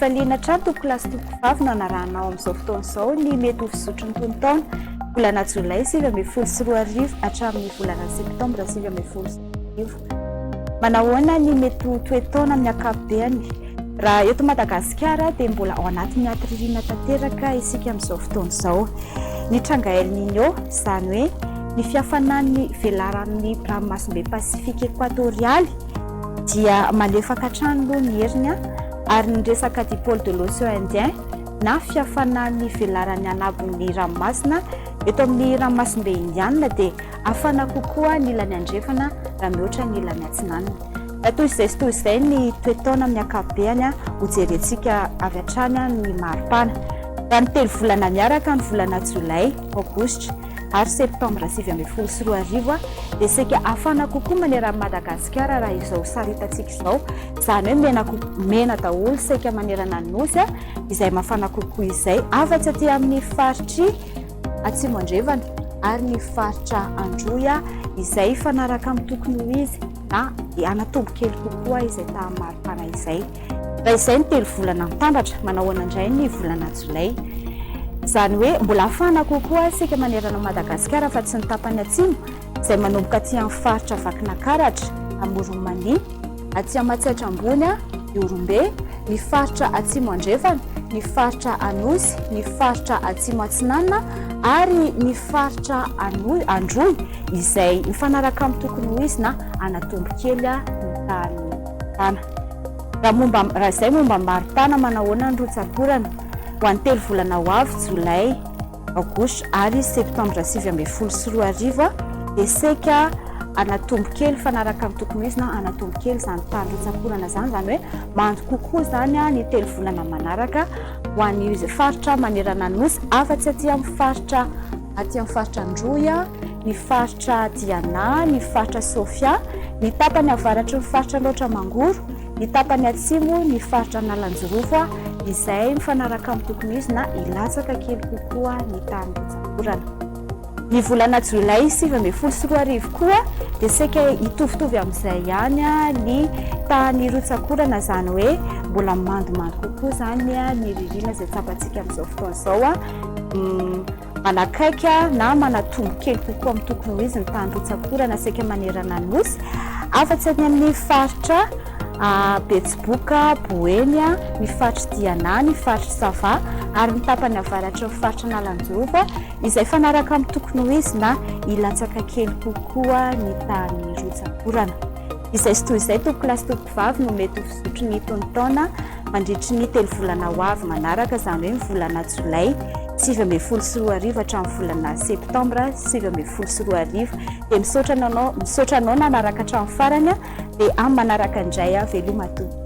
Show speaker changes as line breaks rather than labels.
faliana trano toko lasy toko vavy no anarahanao amin'izao fotoana izao ny mety ho fisotro ny tontaona volana jolay 2024 hatramin'ny volana septambra 2024. Manahoana ny mety ho toetaona amin'ny ankapobeny raha eto Madagasikara dia mbola ao anatin'ny atiririana tanteraka isika amin'izao fotoana izao. Ny tranga El Niño izany hoe ny fiafanan'ny velaran'ny ranomasimbe pasifika ekwatorialy dia malefaka hatrany aloha ny heriny ary ny resaka dipôle de l'océan Indien na fiafanan'ny velaran'ny anabon'ny ranomasina eto amin'ny ranomasimbe indiana dia afana kokoa ny ilany andrefana raha mihoatra ny ilany atsinanana. Toy izay ny toetaona amin'ny ankapobeny ho jerentsika avy hatrany ny maripana. Raha ny telo volana miaraka ny volana jolay, aogositra ary septambra 2024 dia seka afana kokoa maneran'ny Madagasikara raha izao saritantsika izao, izany hoe mena daholo seka manerana ny nosy izay mafana kokoa izay afa-tsy aty amin'ny faritry atsimo andrevana ary ny faritra androya izay fanaraka amin'ny tokony ho izy na anatombo kely kokoa izay tamin'ny maripana izay. Raha izay ny telo volana mitandatra manahoana indray ny volana jolay, izany hoe mbola afana kokoa sika manerana Madagasikara fa tsy ny tapany atsimo izay manomboka aty amin'ny faritra Vakinakaratra Amoromania, aty amin'ny Matsatra ambony Iorombe, ny faritra atsimo andrefana, ny faritra anosy, ny faritra atsimo atsinanana ary ny faritra androy izay mifanaraka amin'ny tokony ho izy na anatombo kely ny tany. Raha izay momba maripana manahoana ny rotsakorana ho an'ny telo volana ho avy jolay, aogositra ary septambra 2024 dia seka anatombo kely fanaraka amin'ny tokony ho izy na anatombo kely izany tany rotsakorana izany, izany hoe mando kokoa izany ny telo volana manaraka ho an'ny faritra manerana nosy afa-tsy aty amin'ny faritra Androya, ny faritra Diana, ny faritra Sofia, ny tapany avaratry ny faritra Loatra Mangoro, ny tapany atsimo ny faritra Nalanjorofo izay mifanaraka amin'ny tokony izy na ilatsaka kely kokoa ny tany rotsakorana. Ny volana jolay 2024 koa dia seka hitovitovy amin'izay ihany ny tany rotsakorana, izany hoe mbola mandomando kokoa izany ny ririna izay tsapantsika amin'izao fotoana izao manakaiky na manatombo kely kokoa amin'ny tokony ho izy ny tany rotsakorana seka manerana ny nosy afa-tsy amin'ny faritra Betsiboka, Bohenia, ny faritra Diana, ny faritra Sava ary ny tapany avaratra ny faritra Nalanjorofo izay fanaraka amin'ny tokony ho izy na ilatsaka kely kokoa ny tany rotsakorana. Izay sy toy izay toko lasy toko vavy no mety ho fisotro ny tontaona mandritry ny telo volana ho avy manaraka, izany hoe ny volana jolay 2024 hatramin'ny volana septambra 2024 dia misaotra anao nanaraka hatramin'ny farany dia amin'ny manaraka indray veloma toy.